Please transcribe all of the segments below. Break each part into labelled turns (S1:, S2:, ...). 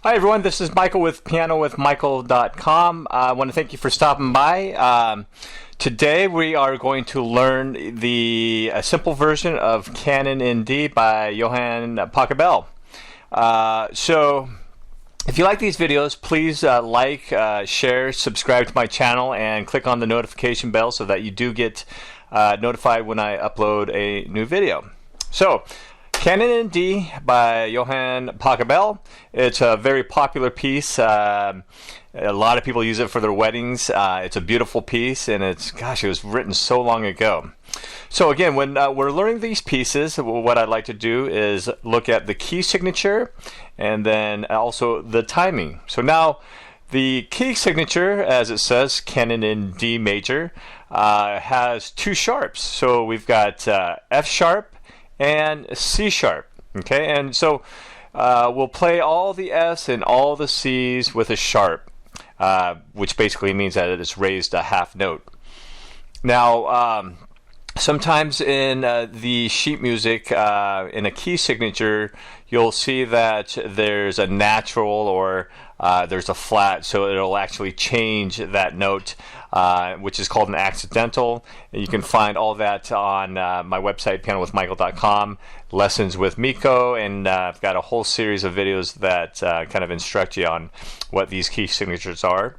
S1: Hi everyone, this is Michael with PianoWithMichael.com. I want to thank you for stopping by. Today we are going to learn the simple version of Canon in D by Johann Pachelbel. So if you like these videos, please like, share, subscribe to my channel, and click on the notification bell so that you do get notified when I upload a new video. So, Canon in D by Johann Pachelbel. It's a very popular piece. A lot of people use it for their weddings. It's a beautiful piece, and it was written so long ago. So again, when we're learning these pieces, what I'd like to do is look at the key signature and then also the timing. So now, the key signature, as it says, Canon in D major, has two sharps. So we've got F sharp and C sharp. Okay, and so we'll play all the F's and all the C's with a sharp, which basically means that it's raised a half note. Now, sometimes in the sheet music, in a key signature, you'll see that there's a natural or there's a flat, so it'll actually change that note, which is called an accidental. And you can find all that on my website, PianoWithMichael.com, Lessons with Miko, and I've got a whole series of videos that kind of instruct you on what these key signatures are.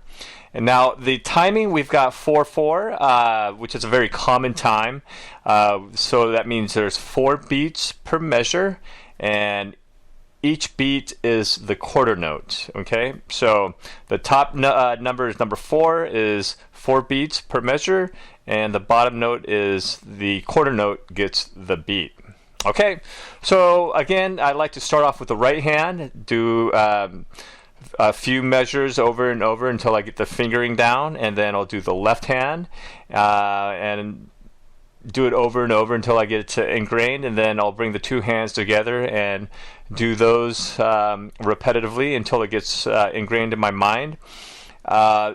S1: And now the timing, we've got 4/4, which is a very common time. So that means there's 4 beats per measure, and each beat is the quarter note. Okay, so the top number is number 4, is 4 beats per measure, and the bottom note is the quarter note gets the beat. Okay, so again, I'd like to start off with the right hand, do a few measures over and over until I get the fingering down, and then I'll do the left hand and do it over and over until I get it to ingrained, and then I'll bring the two hands together and do those repetitively until it gets ingrained in my mind.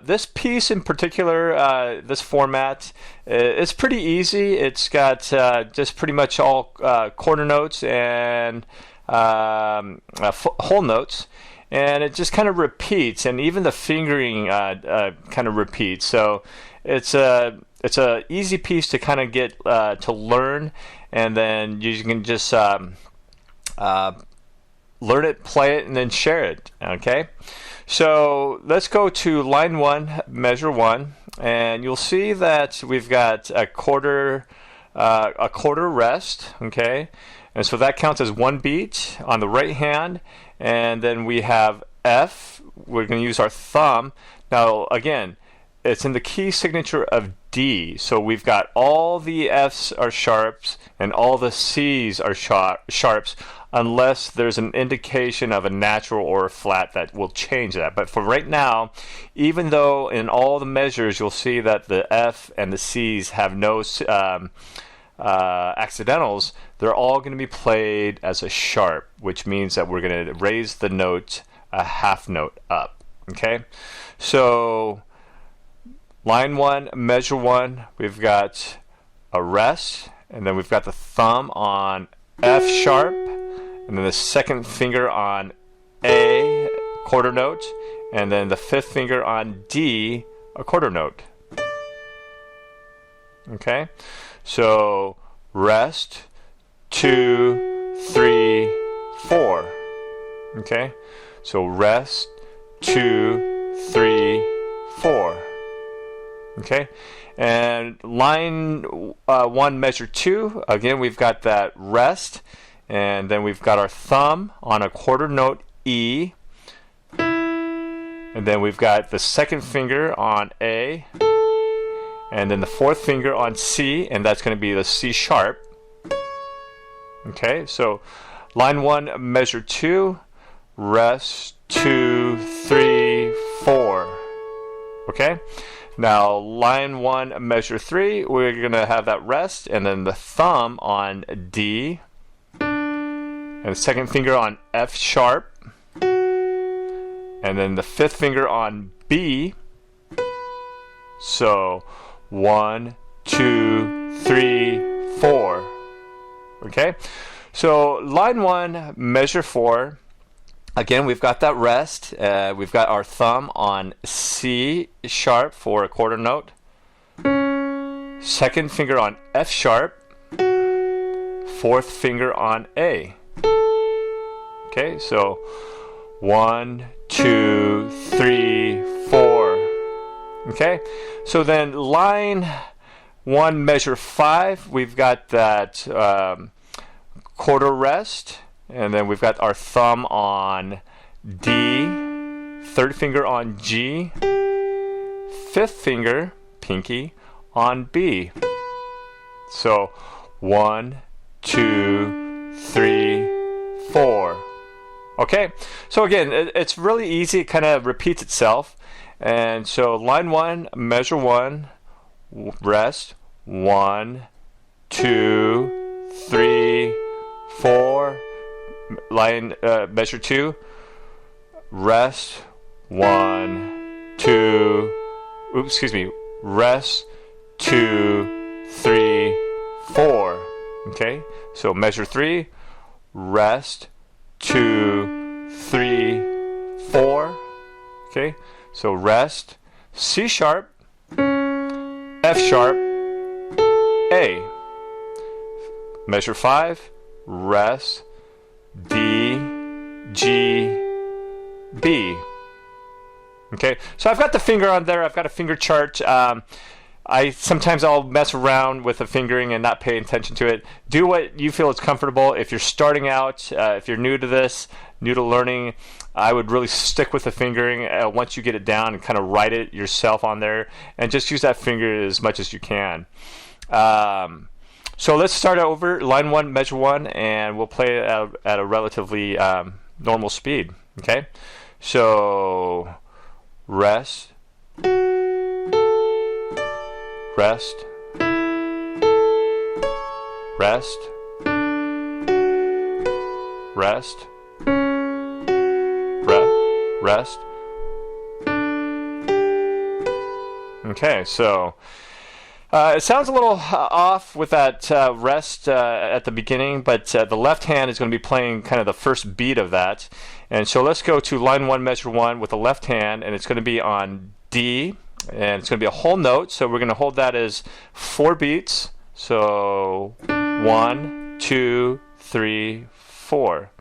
S1: This piece in particular, this format, it's pretty easy. It's got just pretty much all quarter notes and whole notes, and it just kind of repeats, and even the fingering kind of repeats. So it's a easy piece to kind of get to learn, and then you can just learn it, play it, and then share it. Okay, so let's go to line 1, measure 1, and you'll see that we've got a quarter rest. Okay, and so that counts as 1 beat on the right hand, and then we have F. We're going to use our thumb. Now again, it's in the key signature of D, so we've got all the F's are sharps and all the C's are sharps, unless there's an indication of a natural or a flat that will change that. But for right now, even though in all the measures you'll see that the F and the C's have no accidentals, they're all going to be played as a sharp, which means that we're going to raise the note a half note up. Okay, so line 1, measure 1, we've got a rest, and then we've got the thumb on F sharp, and then the second finger on A, quarter note, and then the 5th finger on D, a quarter note. Okay, so rest, 2, 3, 4. Okay, so rest, 2, 3, 4. Okay, and line 1, measure 2, again we've got that rest, and then we've got our thumb on a quarter note E, and then we've got the second finger on A, and then the 4th finger on C, and that's going to be the C sharp. Okay, so line 1, measure 2, rest, 2, 3, 4. Okay, now line 1, measure 3, we're going to have that rest, and then the thumb on D, and the second finger on F sharp, and then the 5th finger on B. So 1, 2, 3, 4. Okay, so line 1, measure 4, Again, we've got that rest. We've got our thumb on C sharp for a quarter note. Second finger on F sharp. Fourth finger on A. Okay, so 1, 2, 3, 4. Okay, so then line 1, measure 5, we've got that quarter rest, and then we've got our thumb on D, third finger on G, fifth finger, pinky, on B. So 1, 2, 3, 4. Okay, so again, it's really easy. It kind of repeats itself. And so line 1, measure 1, rest, 1, 2, 3, 4. Line measure 2, rest, 1, 2. Oops, excuse me. Rest, 2, 3, 4. Okay, so measure 3, rest, 2, 3, 4. Okay, so rest, C sharp, F sharp, A. Measure 5, rest, D, G, B. Okay, so I've got the finger on there. I've got a finger chart. Sometimes I'll mess around with the fingering and not pay attention to it. Do what you feel is comfortable. If you're starting out, if you're new to this, new to learning, I would really stick with the fingering once you get it down and kind of write it yourself on there, and just use that finger as much as you can. So let's start over. Line 1, measure 1, and we'll play it at a relatively normal speed. Okay, so rest. Rest, rest, rest, rest. Okay, so it sounds a little off with that rest at the beginning, but the left hand is going to be playing kind of the first beat of that. And so let's go to line 1, measure 1 with the left hand, and it's going to be on D. And it's going to be a whole note, so we're going to hold that as 4 beats. So 1, 2, 3, 4.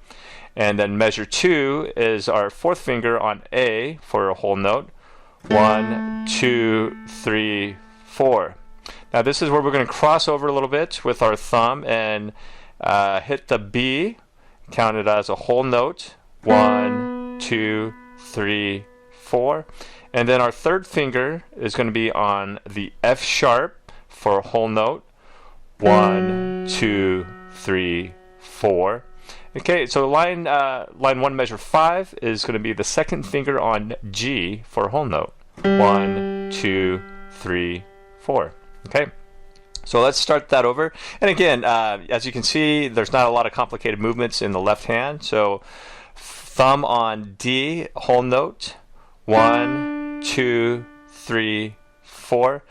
S1: And then measure 2 is our fourth finger on A for a whole note. 1, 2, 3, 4. Now this is where we're going to cross over a little bit with our thumb and hit the B, count it as a whole note. 1, 2, 3, 4. And then our third finger is going to be on the F sharp for a whole note. 1, 2, 3, 4. Okay, so line 1, measure 5 is going to be the second finger on G for a whole note. 1, 2, 3, 4. Okay, so let's start that over. And again, as you can see, there's not a lot of complicated movements in the left hand. So thumb on D, whole note. 1, 2, 3, 4.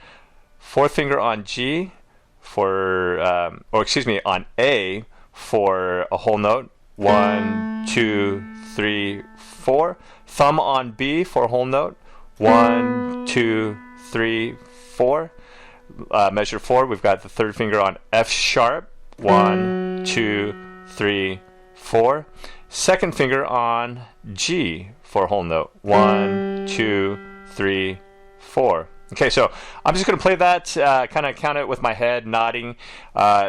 S1: Fourth finger on G for, on A for a whole note. 1, 2, 3, 4. Thumb on B for a whole note. 1, 2, 3, 4. Measure 4, we've got the third finger on F sharp. 1, 2, 3, 4. Second finger on G for a whole note. 1, 2, 3, 4. Okay, so I'm just going to play that, kind of count it with my head, nodding,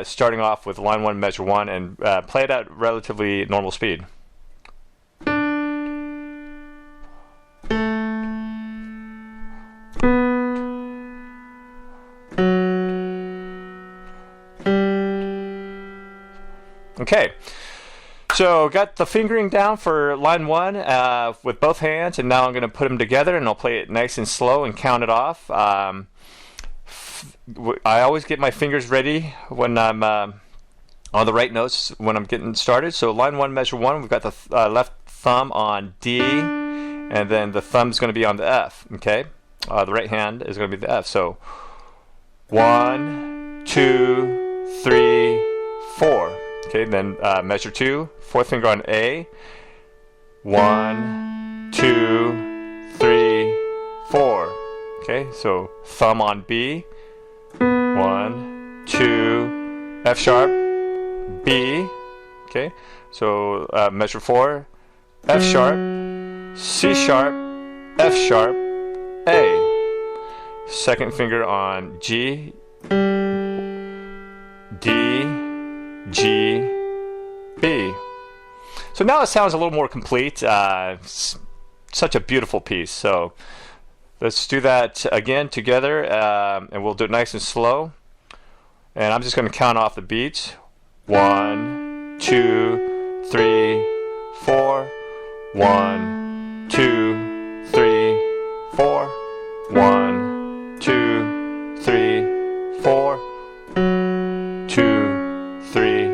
S1: starting off with line 1, measure 1, and play it at relatively normal speed. Okay, so got the fingering down for line 1 with both hands, and now I'm going to put them together and I'll play it nice and slow and count it off. I always get my fingers ready when I'm on the right notes when I'm getting started. So line 1, measure 1, we've got the left thumb on D, and then the thumb's going to be on the F. Okay, the right hand is going to be the F. So 1, 2, 3, 4. Okay, then measure 2, fourth finger on A, 1, 2, 3, 4. Okay, so thumb on B, 1, 2, F sharp, B. Okay, so measure 4, F sharp, C sharp, F sharp, A. Second finger on G, D, G, B. So now it sounds a little more complete. Such a beautiful piece. So let's do that again together, and we'll do it nice and slow. And I'm just going to count off the beats. 1, 2, 3, 4. 1, 2, 3, 4. 1, 2, 3, 4. 2, 3,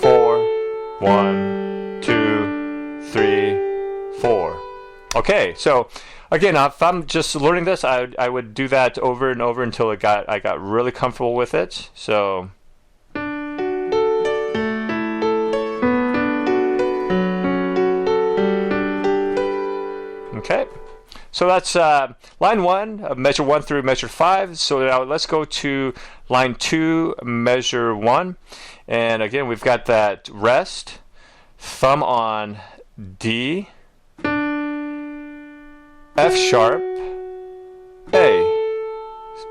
S1: 4. 1, 2, 3, 4. Okay, so again, if I'm just learning this, I would do that over and over until I got really comfortable with it. So okay, so that's line 1, measure 1 through measure 5. So now let's go to line 2, measure 1. And again, we've got that rest, thumb on D, F sharp, A.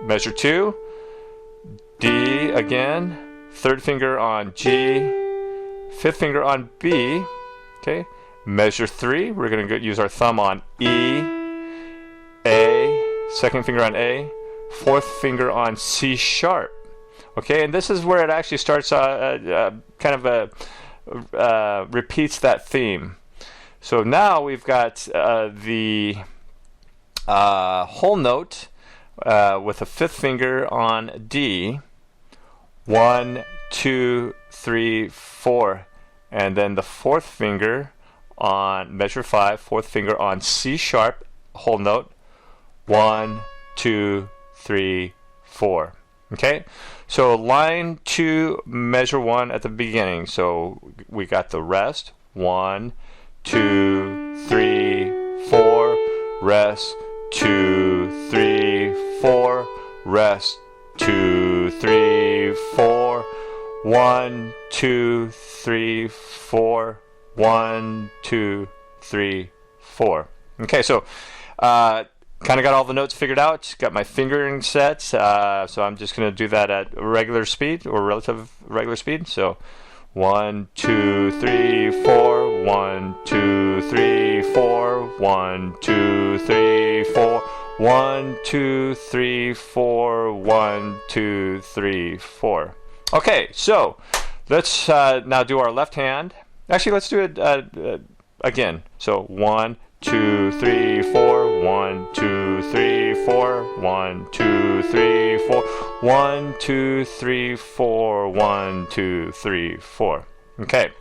S1: Measure 2, D again, third finger on G, fifth finger on B. Okay, measure 3, we're going to use our thumb on E, A, second finger on A, fourth finger on C sharp. Okay, and this is where it actually starts kind of repeats that theme. So now we've got the whole note with a fifth finger on D, 1, 2, 3, 4, and then the fourth finger on measure 5, fourth finger on C sharp, whole note, 1, 2, 3, 4. Okay, so line 2, measure 1 at the beginning. So we got the rest, 1, 2, 3, 4, rest, 2, 3, 4, rest, 2, 3, 4, 1, 2, 3, 4, 1, 2, 3, 4. Okay, so kind of got all the notes figured out, got my fingering set, so I'm just going to do that at regular speed or relative regular speed. So 1, 2, 3, 4, 1, 2, 3, 4, 1, 2, 3, 4, 1, 2, 3, 4, 1, 2, 3, 4. Okay, so let's now do our left hand. Actually, let's do it again. So 1, 2, 3, 4, 1, 2, 3, 4, 1, 2, 3, 4, 1, 2, 3, 4, 1, 2, 3, 4. Okay,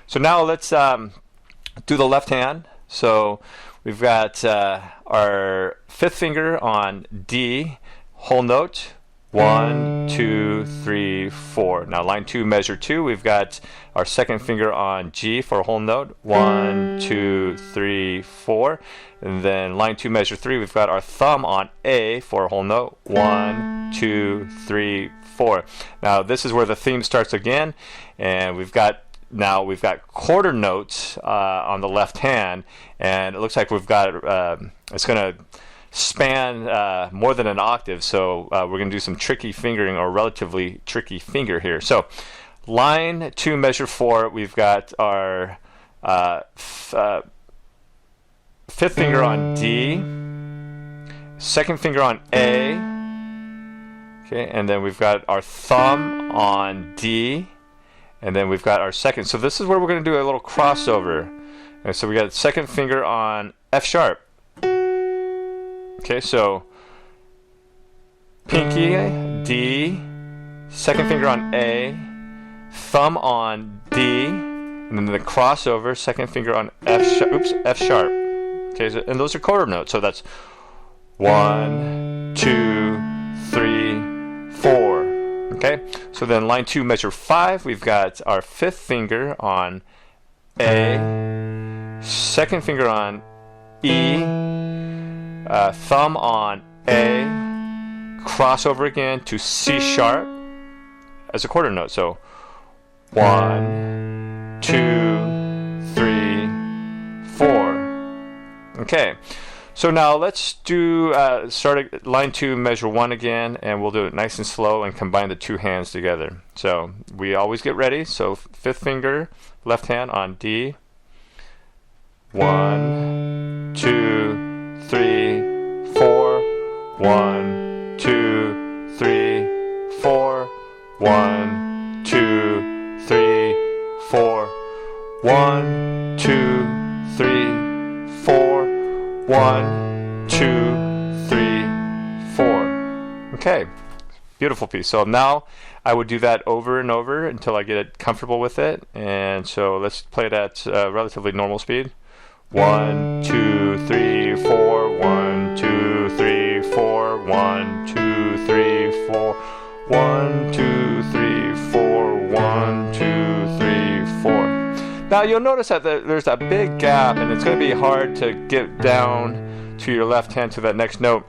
S1: so now let's do the left hand. So we've got our fifth finger on D, whole note, 1, 2, 3, 4. Now line 2, measure 2, we've got our second finger on G for a whole note, 1, 2, 3, 4. And then line 2, measure 3, we've got our thumb on A for a whole note, 1, 2, 3, 4. Now this is where the theme starts again, and we've got quarter notes on the left hand, and it looks like we've got it's going to span more than an octave, so we're going to do some tricky fingering, or relatively tricky finger here. So line 2, measure 4, we've got our fifth finger on D, second finger on A, okay, and then we've got our thumb on D, and then we've got our second. So this is where we're going to do a little crossover. And so we got second finger on F sharp. Okay, so pinky, D, second finger on A, thumb on D, and then the crossover, second finger on F sharp. Okay, so, and those are quarter notes. So that's 1, 2, 3, 4. Okay, so then line 2, measure 5, we've got our fifth finger on A, second finger on E, thumb on A, cross over again to C sharp as a quarter note. So 1, 2, 3, 4. Okay. So now let's do start at line 2, measure 1 again, and we'll do it nice and slow and combine the two hands together. So we always get ready. So 5th finger, left hand on D. 1, 2, 3, 4. 1, 2, 3, 4. 1, 2, 3, 4. 1, 2, 3, 4. 1, 2, 3, 4. Okay, beautiful piece. So now I would do that over and over until I get it comfortable with it. And so let's play it at relatively normal speed. 1, 2, 3, 4. 1, 2, 3, 4. 1, 2, 3, 4. 1, 2, 3, 4. 1, 2, 3, 4. Now you'll notice that there's that big gap, and it's going to be hard to get down to your left hand to that next note.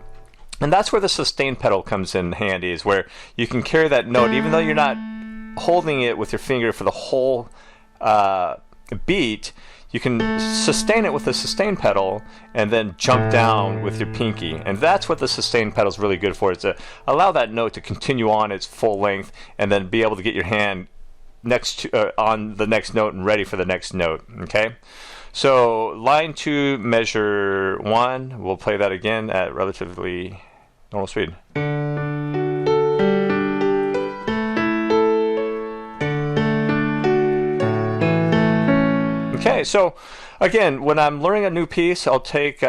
S1: And that's where the sustain pedal comes in handy, is where you can carry that note even though you're not holding it with your finger for the whole beat. You can sustain it with the sustain pedal and then jump down with your pinky. And that's what the sustain pedal is really good for, is to allow that note to continue on its full length and then be able to get your hand next to, on the next note and ready for the next note. Okay, so line 2, measure 1. We'll play that again at relatively normal speed. Okay, so again, when I'm learning a new piece, I'll take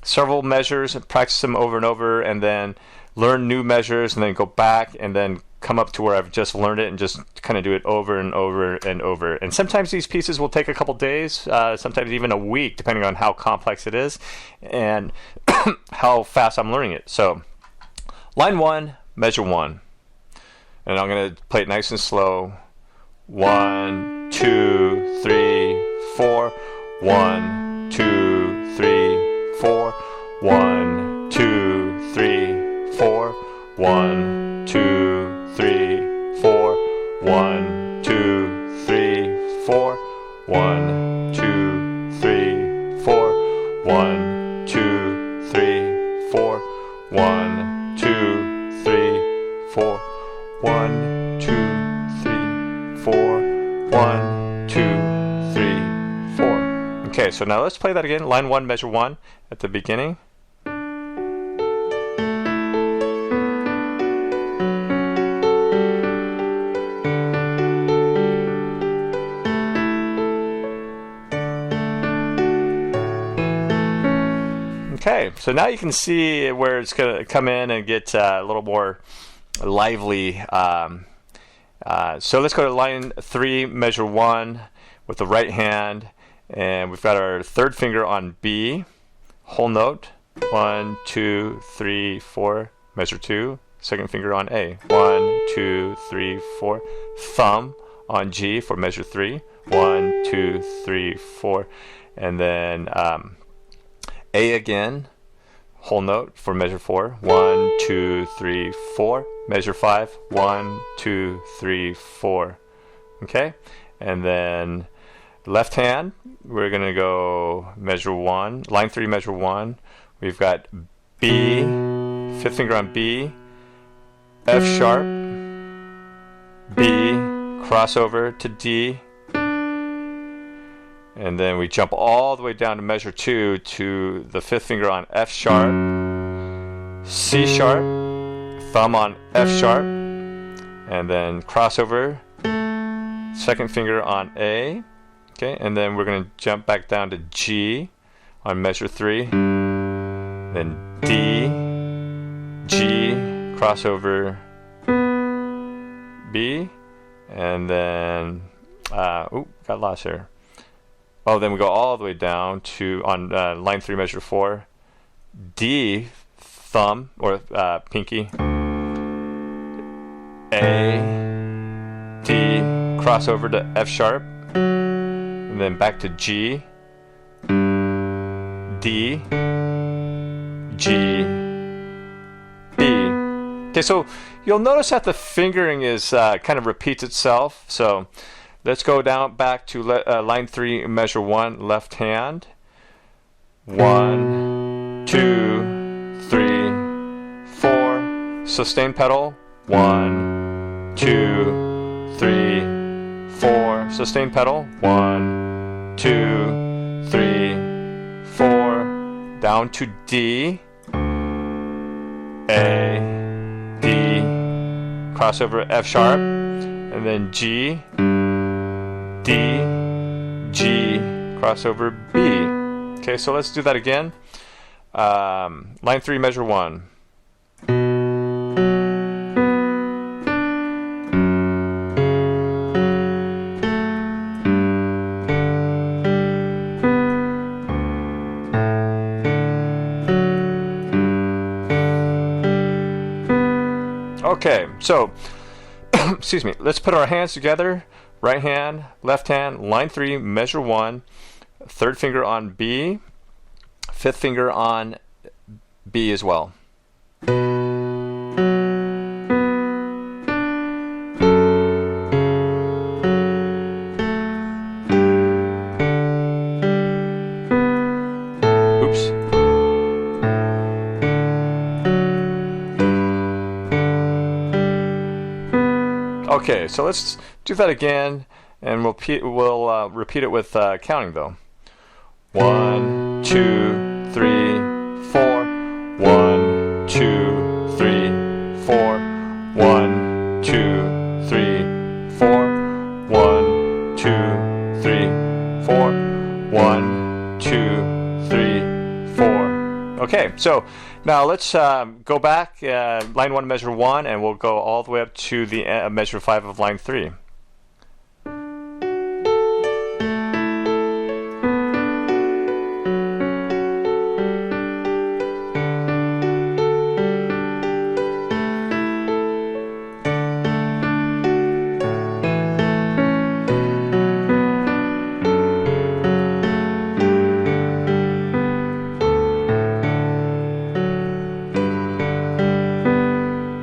S1: several measures and practice them over and over, and then learn new measures, and then go back and then come up to where I've just learned it and just kind of do it over and over and over. And sometimes these pieces will take a couple days, sometimes even a week, depending on how complex it is and how fast I'm learning it. So line 1, measure 1. And I'm going to play it nice and slow. 1, 2, 3, 4. 1, 2, 3, 4. 1, 2, 3, 4. 1, 2, 3, 4. 1, 2, 3, 4. 1, 2, 3, 4. 1, 2, 3, 4. 1, 2, 3, 4. 1, 2, 3, 4. 1, 2, 3, 4. Okay, so now let's play that again. Line 1, measure 1 at the beginning. Okay, so now you can see where it's going to come in and get a little more lively. So let's go to line 3, measure 1 with the right hand, and we've got our 3rd finger on B, whole note. 1, 2, 3, 4, measure 2. 2nd finger on A. 1, 2, 3, 4. Thumb on G for measure 3. 1, 2, 3, 4, and then A again, whole note for measure 4. 1, 2, 3, 4. Measure 5. 1, 2, 3, 4. Okay, and then left hand, we're going to go measure 1. Line 3, measure 1. We've got B, 5th finger on B, F sharp, B, crossover to D, and then we jump all the way down to measure 2 to the 5th finger on F sharp, C sharp, thumb on F sharp, and then crossover, 2nd finger on A. Okay, and then we're going to jump back down to G on measure 3, then D, G, crossover, B, and then got lost here. Oh, then we go all the way down to on line 3, measure 4, D, thumb or pinky, A, D, crossover to F sharp, and then back to G, D, G, B. Okay, so you'll notice that the fingering is kind of repeats itself. So let's go down back to line 3, measure 1, left hand. 1, 2, 3, 4. Sustain pedal. 1, 2, 3, 4. Sustain pedal. 1, 2, 3, 4. Down to D, A, D, crossover F sharp, and then G, D, G, crossover B. Okay, so let's do that again. Line 3, measure 1. Okay, so excuse me, let's put our hands together. Right hand, left hand, line 3, measure 1, third finger on B, fifth finger on B as well. Oops. Okay, so let's do that again, and we'll repeat it with counting though. 1, 2, 3, 4. 1, 2, 3, 4. 1, 2, 3, 4. 1, 2, 3, 4. 1, 2, 3, 4. Okay, so now let's go back, line 1, measure 1, and we'll go all the way up to the measure 5 of line 3.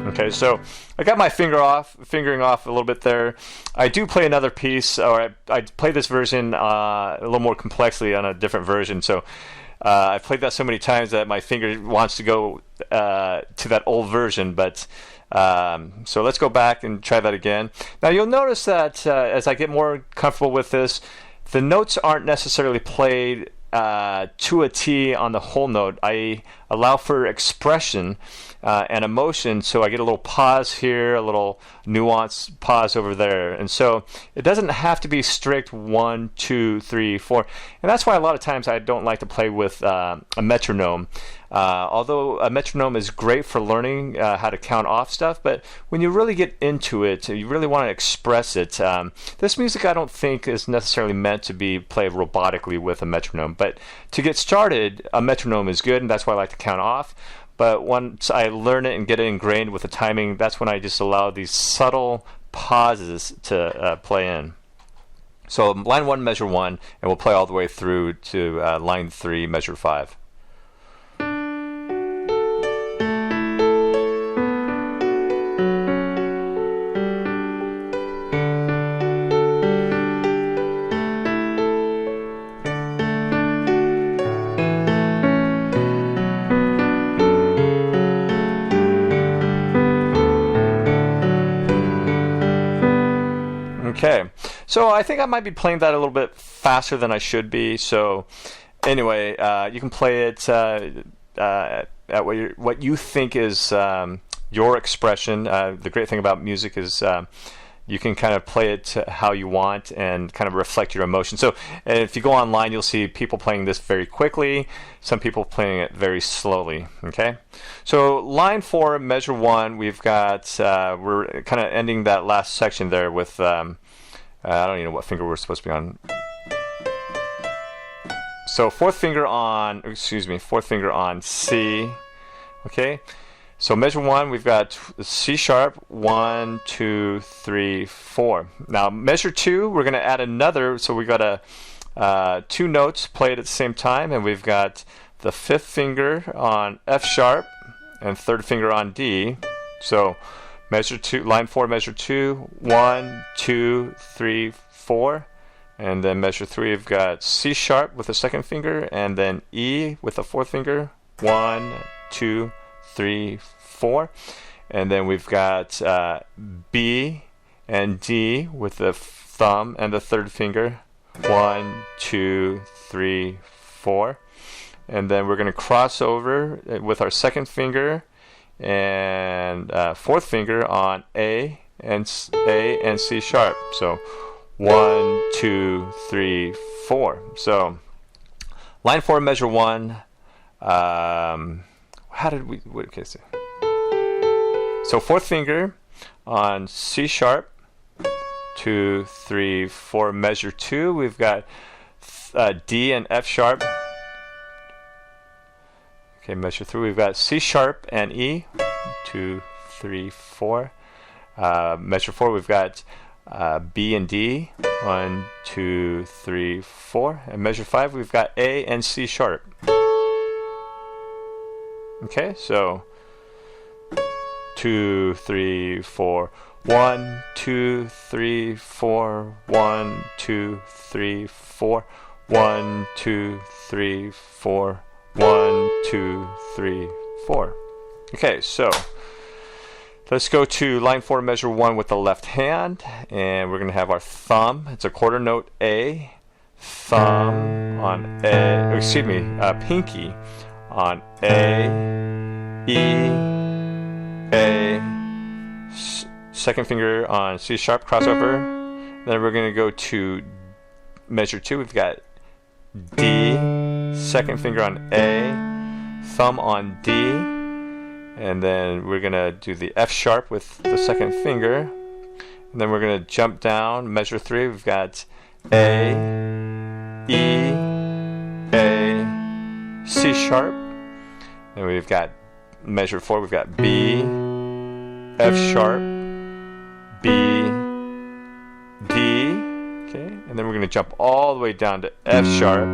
S1: Okay, so I got my fingering off a little bit there. I do play another piece, or I play this version a little more complexly on a different version. So I've played that so many times that my finger wants to go to that old version. But so let's go back and try that again. Now you'll notice that as I get more comfortable with this, the notes aren't necessarily played to a T on the whole note. I allow for expression and emotion, so I get a little pause here, a little nuance pause over there, and so it doesn't have to be strict 1, 2, 3, 4. And that's why a lot of times I don't like to play with a metronome. Although a metronome is great for learning how to count off stuff, but when you really get into it, you really want to express it. This music I don't think is necessarily meant to be played robotically with a metronome, but to get started, a metronome is good, and that's why I like to count off. But once I learn it and get it ingrained with the timing, that's when I just allow these subtle pauses to play in. So line 1, measure 1, and we'll play all the way through to line 3, measure 5. Okay, so I think I might be playing that a little bit faster than I should be. So anyway, you can play it at what you think is your expression. The great thing about music is you can kind of play it how you want and kind of reflect your emotion. So if you go online, you'll see people playing this very quickly, some people playing it very slowly. Okay, so line 4, measure 1, we've got we're kind of ending that last section there with I don't even know what finger we're supposed to be on. So fourth finger on C. Okay, so measure 1, we've got C sharp, 1, 2, 3, 4. Now measure 2, we're going to add another, so we've got 2 notes played at the same time, and we've got the fifth finger on F sharp and third finger on D. So measure 2, line 4, measure 2, 1, 2, 3, 4. And then measure 3, we've got C sharp with the second finger, and then E with the fourth finger. 1, 2, 3, 4. And then we've got B and D with the thumb and the third finger. 1, 2, 3, 4. And then we're going to cross over with our second finger and fourth finger on A and C sharp. So 1, 2, 3, 4. So line 4, measure 1. How did we? Okay, so fourth finger on C sharp. 2, 3, 4. Measure 2. We've got D and F sharp. Okay, measure 3. We've got C sharp and E. 2, 3, 4. Measure 4. We've got B and D. 1, 2, 3, 4. And measure 5. We've got A and C sharp. Okay, so 2, 3, 4. 1, 2, 3, 4. 1, 2, 3, 4. 1, 2, 3, 4. 1, 2, 3, 4. Okay, so let's go to line 4, measure 1 with the left hand, and we're going to have our thumb. It's a quarter note A, thumb on A, excuse me, pinky on A, E, A, second finger on C sharp, crossover. Then we're going to go to measure 2. We've got D, second finger on A, thumb on D, and then we're going to do the F sharp with the second finger. And then we're going to jump down, measure 3. We've got A, E, A, C sharp. And we've got measure 4. We've got B, F sharp, B, D. Okay, and then we're going to jump all the way down to F sharp,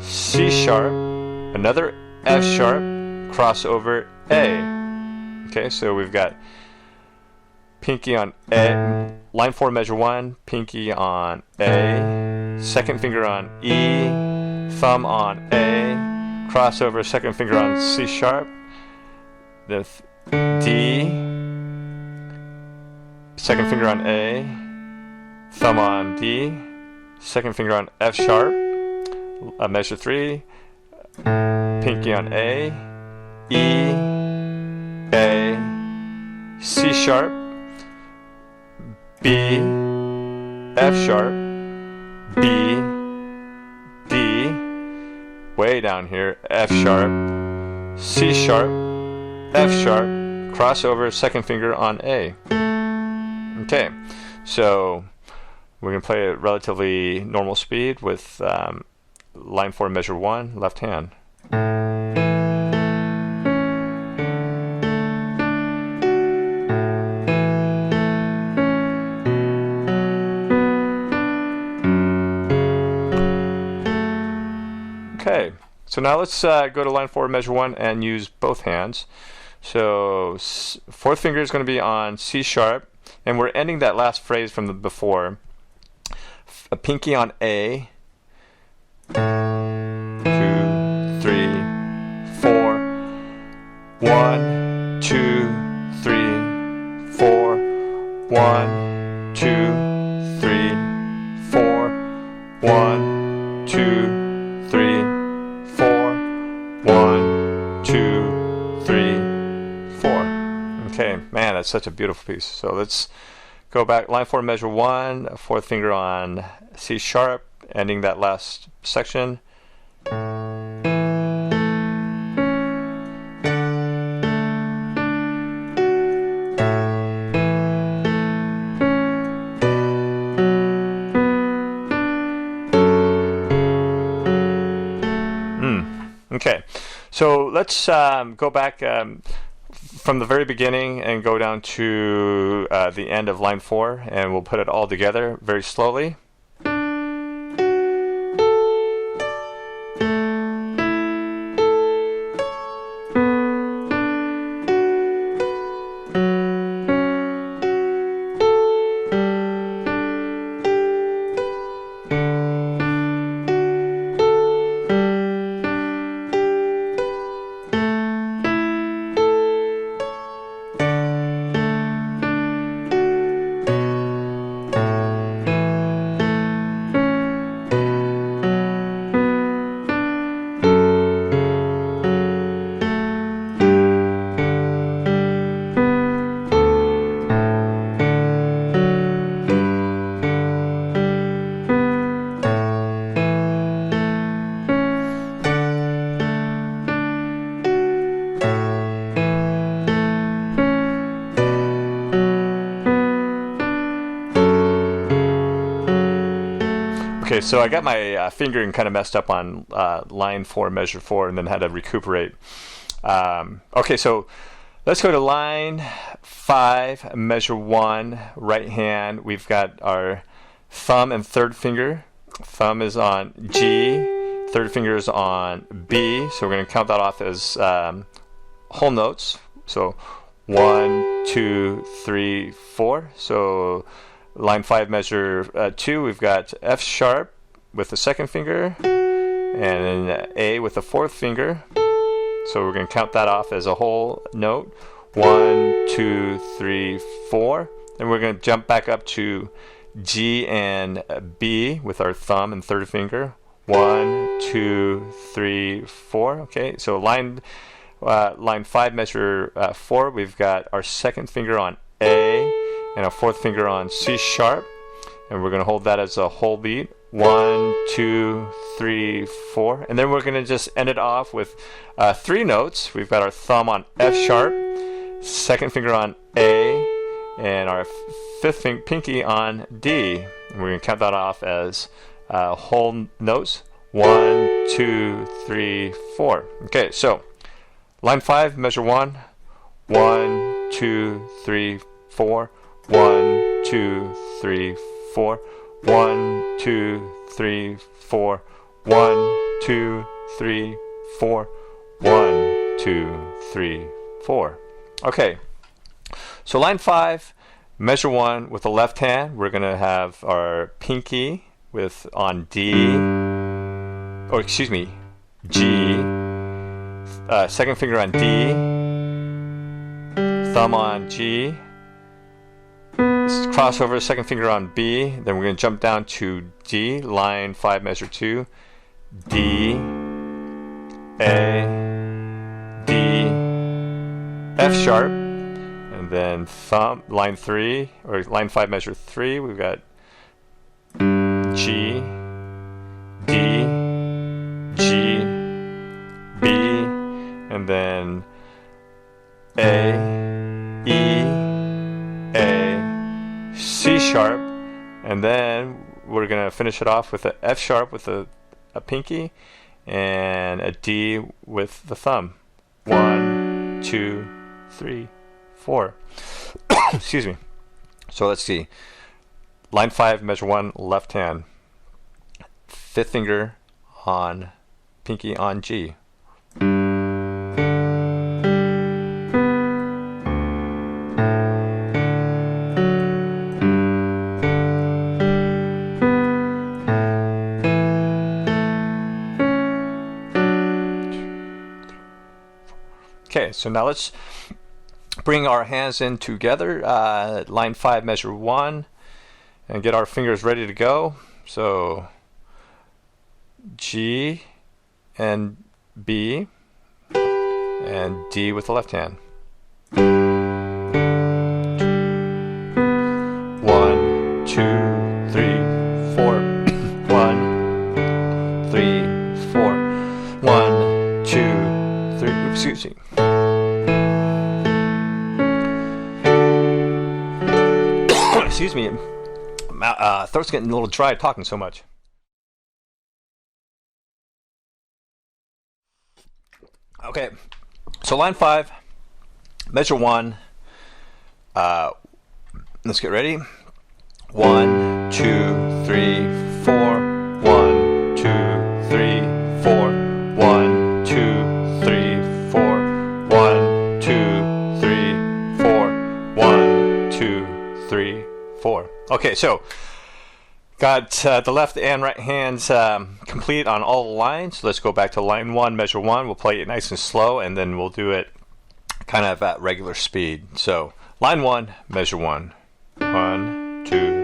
S1: C sharp, another F sharp, crossover A. Okay, so we've got pinky on A, line 4, measure 1, pinky on A, second finger on E, thumb on A, crossover, second finger on C sharp, then D, second finger on A, thumb on D, second finger on F sharp, measure 3, pinky on A, E, A, C sharp, B, F sharp, B, D, way down here, F sharp, C sharp, F sharp, crossover, second finger on A. Okay, so we're going to play at relatively normal speed with line 4, measure 1, left hand. Okay, so now let's go to line 4, measure 1 and use both hands. So fourth finger is going to be on C sharp, and we're ending that last phrase from the before. A pinky on A, 2, 3, 4, 1, 2, 3, 4, 1, 2, 3, 4, 1, 2, 3, 4, 1, 2, 3, 4. Okay, man, that's such a beautiful piece. So let's go back, line 4, measure 1, fourth finger on C sharp, ending that last section. Okay, so let's go back from the very beginning and go down to the end of line 4, and we'll put it all together very slowly. so I got my fingering kind of messed up on line 4, measure 4, and then had to recuperate. Okay, so let's go to line 5, measure 1, right hand. We've got our thumb and third finger. Thumb is on G, third finger is on B, so we're going to count that off as whole notes. So 1, 2, 3, 4. So line 5, measure 2, we've got F sharp with the second finger, and then A with the fourth finger. So we're going to count that off as a whole note. 1, 2, 3, 4. Then we're going to jump back up to G and B with our thumb and third finger. 1, 2, 3, 4. Okay, so line 5, measure 4, we've got our second finger on A and our fourth finger on C sharp, and we're going to hold that as a whole beat. 1, 2, 3, 4, and then we're going to just end it off with 3 notes. We've got our thumb on F sharp, second finger on A, and our fifth pinky on D. And we're going to count that off as whole notes. 1, 2, 3, 4. Okay, so line 5, measure 1. 1, 2, 3, 4. 1, 2, 3, 4. 1, 2, 3, 4. 1, 2, 3, 4. 1, 2, 3, 4. Okay, so line 5, measure 1 with the left hand. We're going to have our pinky with on D, or excuse me, G, second finger on D, thumb on G, crossover, second finger on B. Then we're going to jump down to D, line 5, measure 2, D, A, D, F sharp, and then thumb, line 3, or line 5, measure 3, we've got G, D, G, B, and then A, E, A, C sharp, and then we're going to finish it off with an F sharp with a pinky, and a D with the thumb. 1, 2, 3, 4. Excuse me. So let's see. Line 5, measure 1, left hand. Fifth finger on pinky on G. Okay, so now let's bring our hands in together, line 5, measure 1, and get our fingers ready to go. So G and B and D with the left hand. 1, 2, 3, 4. 1, 3, 4. 1, 2, 3. Oops, excuse me. Excuse me, throat's getting a little dry talking so much. Okay, so line 5, measure 1. Let's get ready. 1, 2, 3, 4. 1, 2, 3, 4. 1, 2, 3, 4. 1, 2, 3, 4. 1, 2, 3, 4. Okay, so got the left and right hands complete on all the lines. Let's go back to line 1, measure 1. We'll play it nice and slow, and then we'll do it kind of at regular speed. So line 1, measure 1. 1, 2.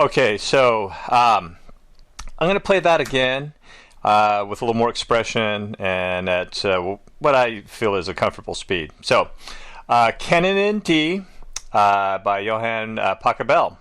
S1: Okay, so I'm going to play that again with a little more expression and at what I feel is a comfortable speed. So, Canon in D by Johann Pachelbel.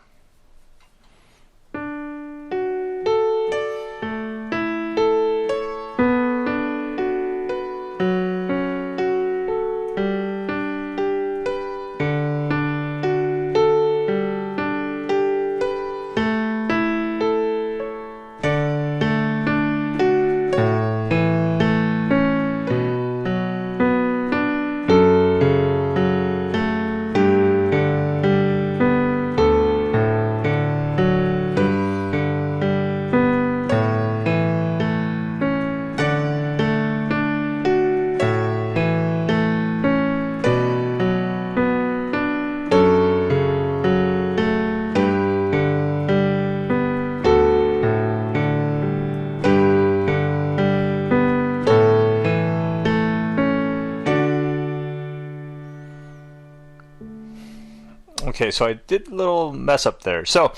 S1: Okay, so I did a little mess up there. So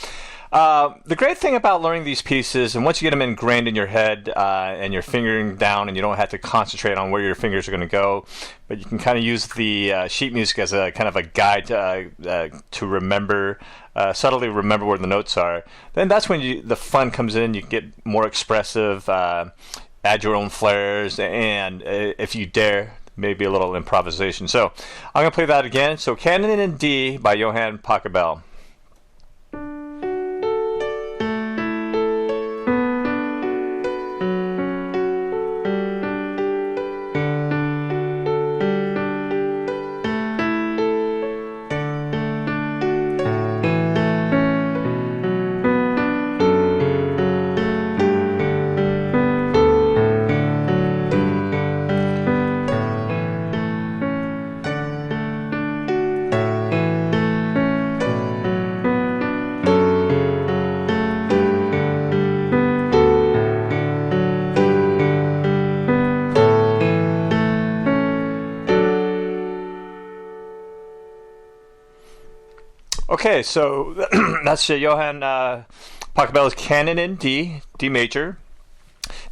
S1: the great thing about learning these pieces, and once you get them ingrained in your head and you're fingering down and you don't have to concentrate on where your fingers are going to go, but you can kind of use the sheet music as a kind of a guide to remember, subtly remember where the notes are, then that's when the fun comes in. You can get more expressive, add your own flares, and if you dare, maybe a little improvisation. So I'm going to play that again. So Canon in D by Johann Pachelbel. Okay, so that's Johann Pachelbel's Canon in D, D major.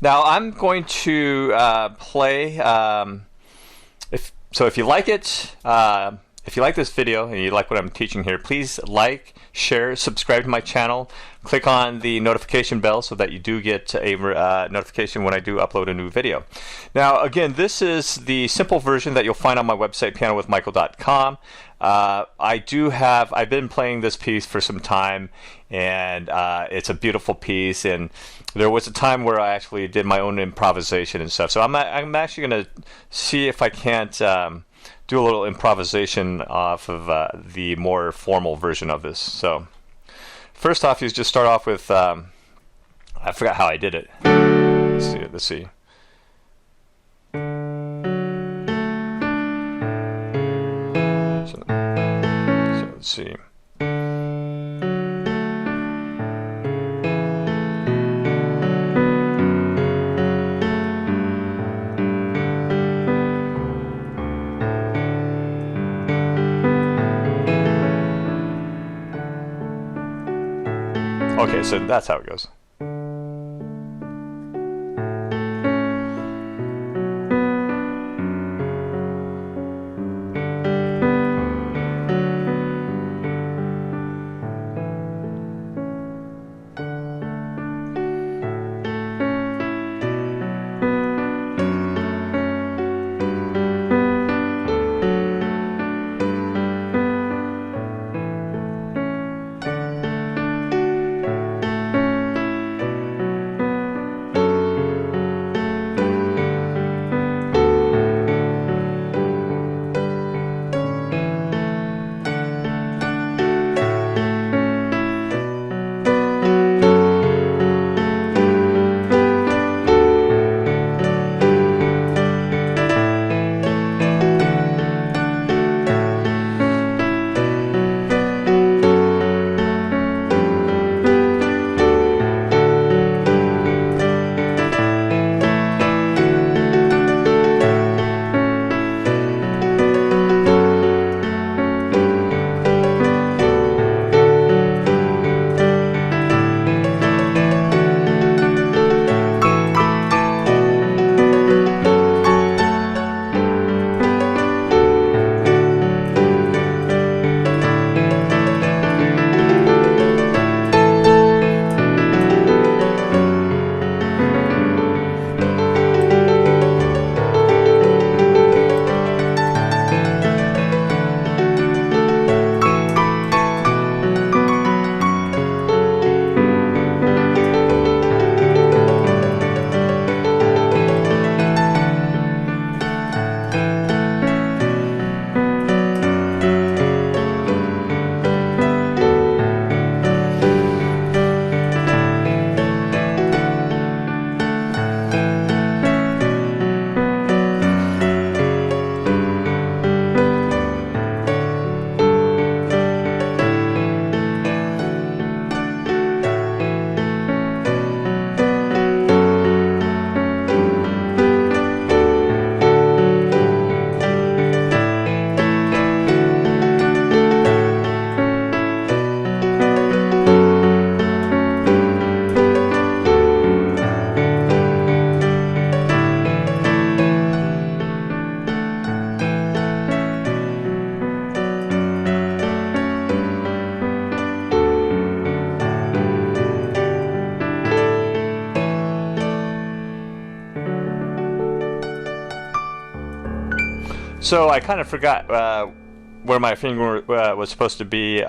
S1: Now I'm going to play. If you like it, if you like this video and you like what I'm teaching here, please like, share, subscribe to my channel. Click on the notification bell so that you do get a notification when I do upload a new video. Now, again, this is the simple version that you'll find on my website, PianoWithMichael.com. I've been playing this piece for some time, and it's a beautiful piece. And there was a time where I actually did my own improvisation and stuff. So I'm actually going to see if I can't do a little improvisation off of the more formal version of this. So first off, you just start off with I forgot how I did it. Let's see. So let's see. Okay, so that's how it goes. So I kind of forgot where my finger was supposed to be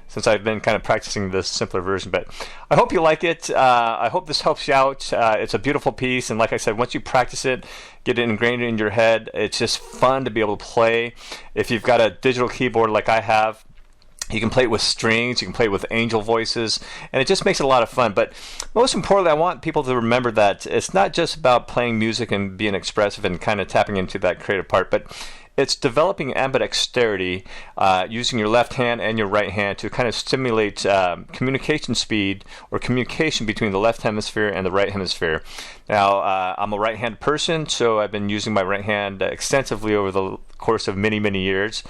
S1: since I've been kind of practicing this simpler version. But I hope you like it. I hope this helps you out. It's a beautiful piece, and like I said, once you practice it, get it ingrained in your head, it's just fun to be able to play. If you've got a digital keyboard like I have, you can play it with strings, you can play it with angel voices, and it just makes it a lot of fun. But most importantly, I want people to remember that it's not just about playing music and being expressive and kind of tapping into that creative part, but it's developing ambidexterity using your left hand and your right hand to kind of stimulate communication speed or communication between the left hemisphere and the right hemisphere. Now, I'm a right-handed person, so I've been using my right hand extensively over the course of many, many years.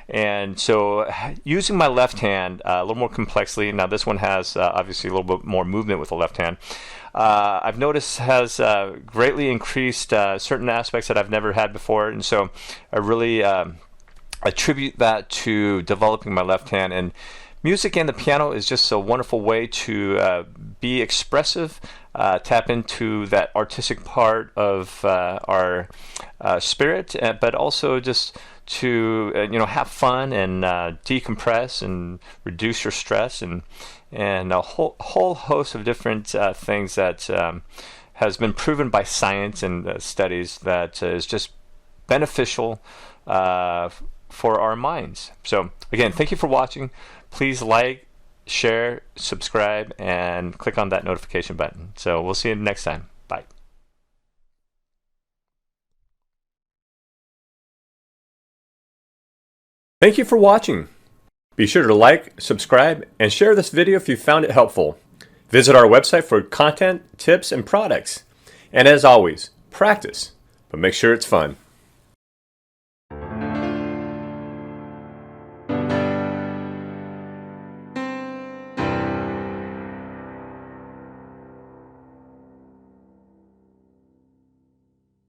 S1: And so using my left hand a little more complexly, now this one has obviously a little bit more movement with the left hand, I've noticed has greatly increased certain aspects that I've never had before, and so I really attribute that to developing my left hand. And music and the piano is just a wonderful way to be expressive, tap into that artistic part of our spirit, but also just to have fun and decompress and reduce your stress and a whole host of different things that has been proven by science and studies that is just beneficial for our minds. So again, thank you for watching. Please like, share, subscribe, and click on that notification button. So we'll see you next time. Bye. Thank you for watching. Be sure to like, subscribe, and share this video if you found it helpful. Visit our website for content, tips, and products. And as always, practice, but make sure it's fun.